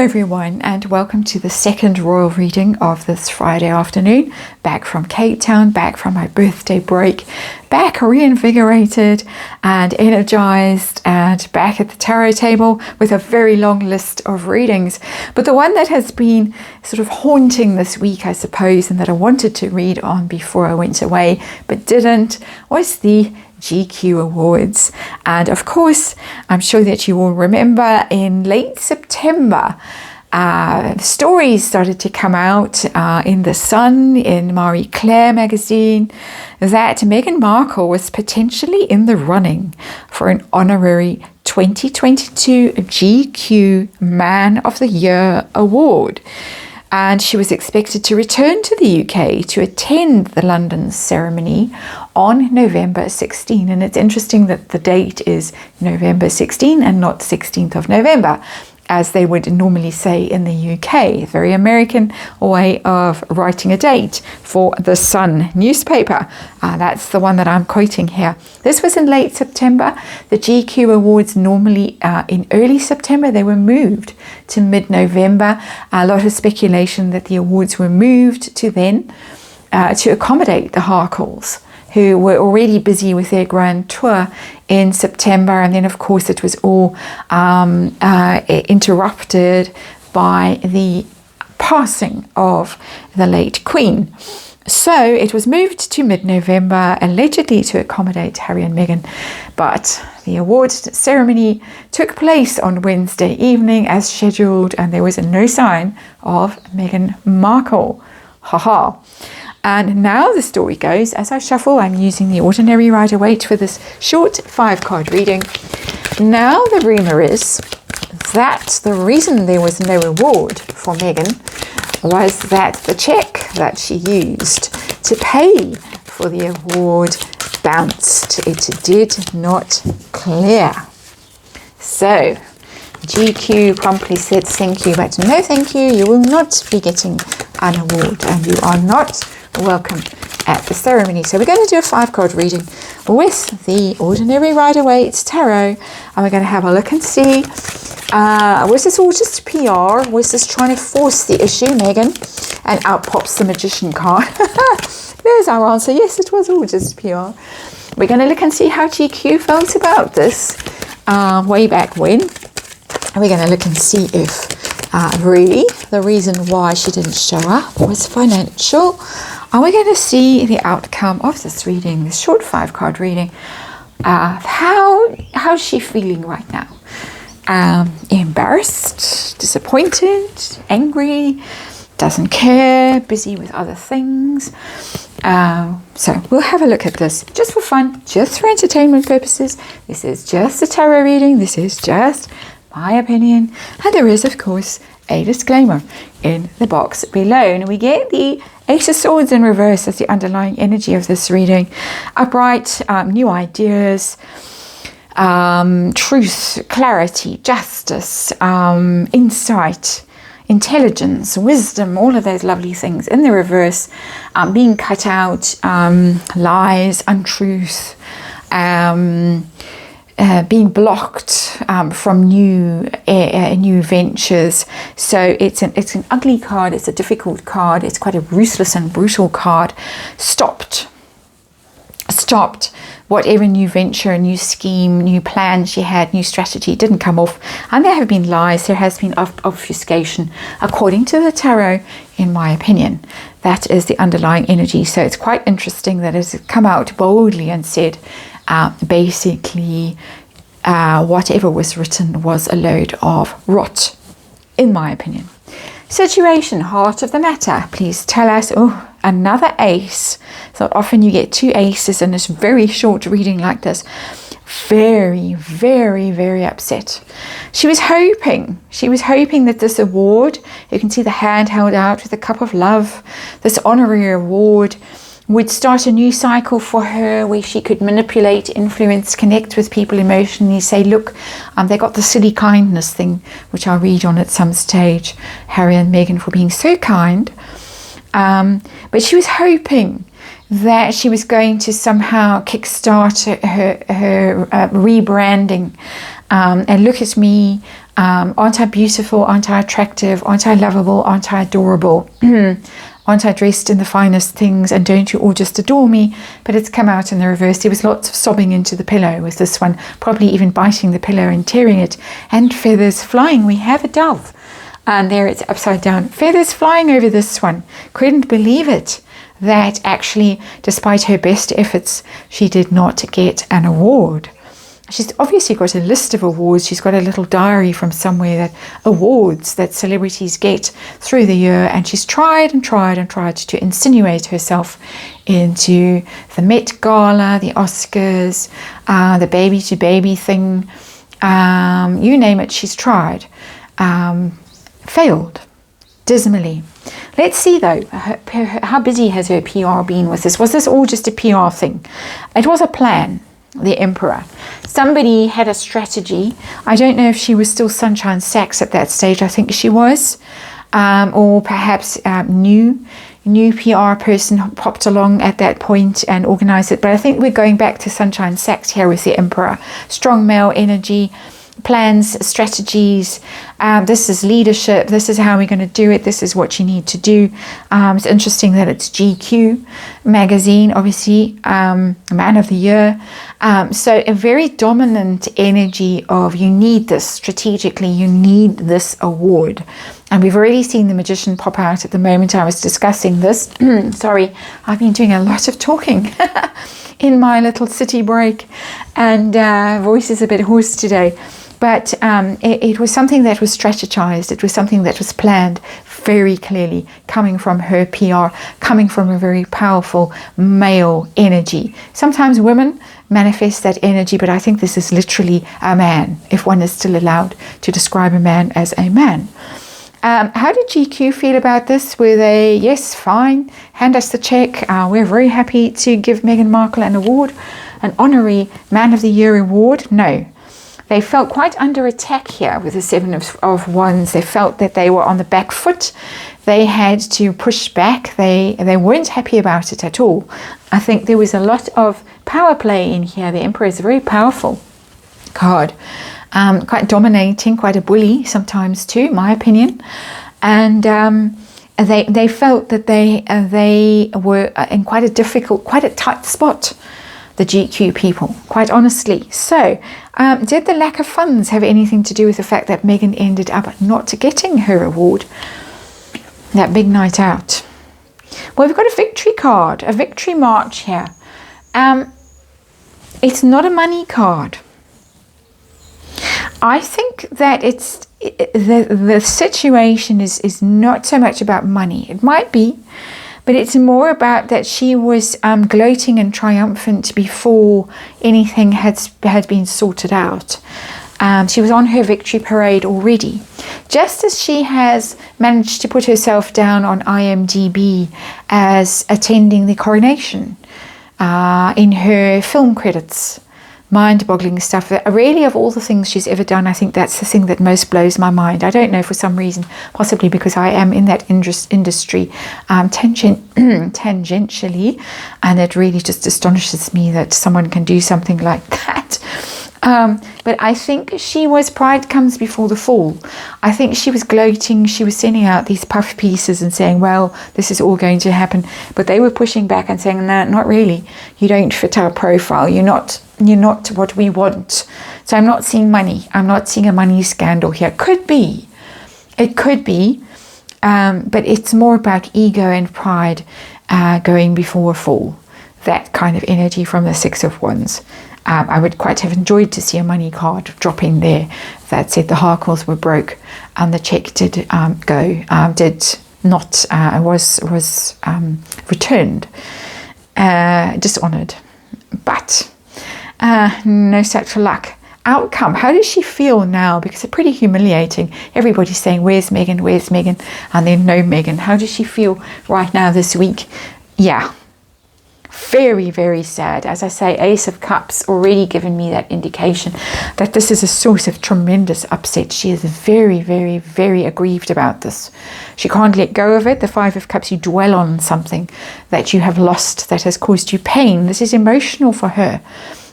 everyone, and welcome to the second royal reading of this Friday afternoon. Back from Cape Town, back from my birthday break, back reinvigorated and energized, and back at the tarot table with a very long list of readings. But the one that has been sort of haunting this week, I suppose, and that I wanted to read on before I went away but didn't, was the GQ Awards. And of course, I'm sure that you will remember in late September, stories started to come out in The Sun, in Marie Claire magazine, that Meghan Markle was potentially in the running for an honorary 2022 GQ Man of the Year award. And she was expected to return to the UK to attend the London ceremony on November 16. And it's interesting that the date is November 16 and not 16th of November, as they would normally say in the UK. Very American way of writing a date for the Sun newspaper. That's the one that I'm quoting here. This was in late September. The GQ Awards normally in early September. They were moved to mid-November. A lot of speculation that the awards were moved to then to accommodate the Harkles, who were already busy with their grand tour in September. And then, of course, it was all interrupted by the passing of the late Queen. So it was moved to mid-November, allegedly to accommodate Harry and Meghan. But the awards ceremony took place on Wednesday evening as scheduled, and there was no sign of Meghan Markle. Haha. And now the story goes, as I shuffle, I'm using the Ordinary Rider-Waite for this short 5-card reading. Now the rumour is that the reason there was no award for Meghan was that the cheque that she used to pay for the award bounced. It did not clear. So GQ promptly said thank you, but no thank you. You will not be getting an award, and you are not welcome at the ceremony. So we're going to do a 5-card reading with the Ordinary Rider-Waite Tarot, and we're going to have a look and see, was this all just PR? Was this trying to force the issue, Meghan? And out pops the Magician card. There's our answer. Yes, it was all just PR. We're going to look and see how GQ felt about this way back when. And we're going to look and see if really the reason why she didn't show up was financial. And we're going to see the outcome of this reading, this short 5-card reading. How's she feeling right now? Embarrassed, disappointed, angry, doesn't care, busy with other things. So we'll have a look at this just for fun, just for entertainment purposes. This is just a tarot reading. This is just my opinion. And there is, of course, a disclaimer in the box below. And we get the Ace of Swords in reverse as the underlying energy of this reading. Upright, new ideas, truth, clarity, justice, insight, intelligence, wisdom, all of those lovely things. In the reverse, being cut out, lies, untruth, being blocked from new ventures. So it's an ugly card. It's a difficult card. It's quite a ruthless and brutal card. Stopped whatever new venture, new scheme, new plan she had, new strategy didn't come off. And there have been lies. There has been obfuscation, according to the tarot, in my opinion. That is the underlying energy. So it's quite interesting that it has come out boldly and said, basically, whatever was written was a load of rot, in my opinion. Situation, heart of the matter. Please tell us. Oh, another ace. So often you get 2 aces in this very short reading like this. Very, very, very upset. She was hoping that this award, you can see the hand held out with a cup of love, this honorary award would start a new cycle for her where she could manipulate, influence, connect with people emotionally, say, look, they got the silly kindness thing, which I'll read on at some stage, Harry and Meghan, for being so kind. But she was hoping that she was going to somehow kickstart her rebranding and look at me. Aren't I beautiful? Aren't I attractive? Aren't I lovable? Aren't I adorable? Aren't I dressed in the finest things? And don't you all just adore me? But it's come out in the reverse. There was lots of sobbing into the pillow with this one, probably even biting the pillow and tearing it. And feathers flying. We have a dove. And there it's upside down. Feathers flying over this one. Couldn't believe it. That actually, despite her best efforts, she did not get an award. She's obviously got a list of awards. She's got a little diary from somewhere that awards that celebrities get through the year. And she's tried and tried and tried to insinuate herself into the Met Gala, the Oscars, the baby to baby thing. You name it, she's tried. Failed dismally. Let's see though, how busy has her PR been with this? Was this all just a PR thing? It was a plan. The Emperor. Somebody had a strategy. I don't know if she was still Sunshine Sachs at that stage. I think she was. Or perhaps new PR person popped along at that point and organized it. But I think we're going back to Sunshine Sachs here with the Emperor. Strong male energy, plans, strategies. This is leadership. This is how we're going to do it. This is what you need to do. It's interesting that it's GQ magazine, obviously, Man of the Year. So a very dominant energy of you need this strategically. You need this award. And we've already seen the magician pop out at the moment I was discussing this. Sorry, I've been doing a lot of talking in my little city break, and voice is a bit hoarse today. But it was something that was strategized. It was something that was planned very clearly, coming from her PR, coming from a very powerful male energy. Sometimes women manifest that energy, but I think this is literally a man, if one is still allowed to describe a man as a man. How did GQ feel about this? Were they, yes, fine, hand us the check. We're very happy to give Meghan Markle an award, an honorary Man of the Year award? No. They felt quite under attack here with the Seven of Wands. They felt that they were on the back foot. They had to push back. They weren't happy about it at all. I think there was a lot of power play in here. The Emperor is a very powerful card. Quite dominating, quite a bully sometimes too, my opinion. And they felt that they were in quite a difficult, quite a tight spot, the GQ people, quite honestly. So did the lack of funds have anything to do with the fact that Meghan ended up not getting her award, that big night out? Well, we've got a victory card, a victory march here. It's not a money card. I think that it's the situation is not so much about money. It might be, but it's more about that she was gloating and triumphant before anything had been sorted out. She was on her victory parade already. Just as she has managed to put herself down on IMDb as attending the coronation in her film credits. Mind-boggling stuff. Really, of all the things she's ever done, I think that's the thing that most blows my mind. I don't know, for some reason, possibly because I am in that industry tangentially, and it really just astonishes me that someone can do something like that. But I think pride comes before the fall. I think she was gloating. She was sending out these puff pieces and saying, well, this is all going to happen. But they were pushing back and saying, no, not really. You don't fit our profile. You're not what we want. So I'm not seeing money. I'm not seeing a money scandal here. It could be. But it's more about ego and pride going before a fall. That kind of energy from the Six of Wands. I would quite have enjoyed to see a money card dropping there that said the Harkles were broke and the check did was returned, dishonoured. But no such luck. Outcome. How does she feel now? Because it's pretty humiliating. Everybody's saying, where's Meghan? Where's Meghan? And then no Meghan. How does she feel right now this week? Yeah. Very, very sad. As I say, Ace of Cups already given me that indication that this is a source of tremendous upset. She is very, very, very aggrieved about this. She can't let go of it. The Five of Cups, you dwell on something that you have lost that has caused you pain. This is emotional for her.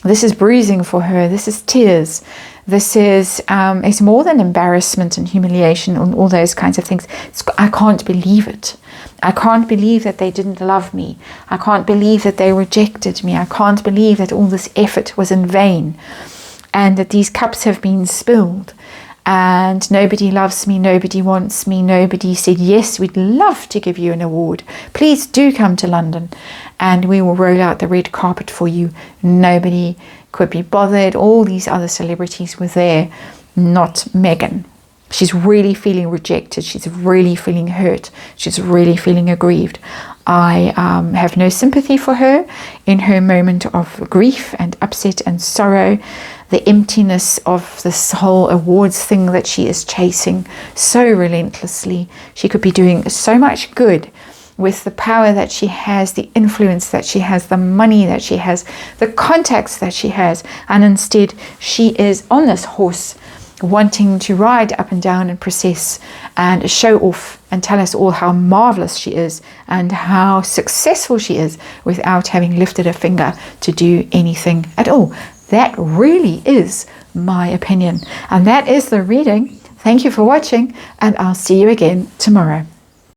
This is bruising for her. This is tears. This is it's more than embarrassment and humiliation and all those kinds of things. I can't believe it. I can't believe that they didn't love me. I can't believe that they rejected me. I can't believe that all this effort was in vain and that these cups have been spilled and nobody loves me, nobody wants me, nobody said, yes, we'd love to give you an award. Please do come to London and we will roll out the red carpet for you. Nobody could be bothered. All these other celebrities were there, not Meghan. She's really feeling rejected. She's really feeling hurt. She's really feeling aggrieved. I have no sympathy for her in her moment of grief and upset and sorrow, the emptiness of this whole awards thing that she is chasing so relentlessly. She could be doing so much good with the power that she has, the influence that she has, the money that she has, the contacts that she has, and instead she is on this horse wanting to ride up and down and process and show off and tell us all how marvelous she is and how successful she is without having lifted a finger to do anything at all. That really is my opinion. And that is the reading. Thank you for watching, and I'll see you again tomorrow.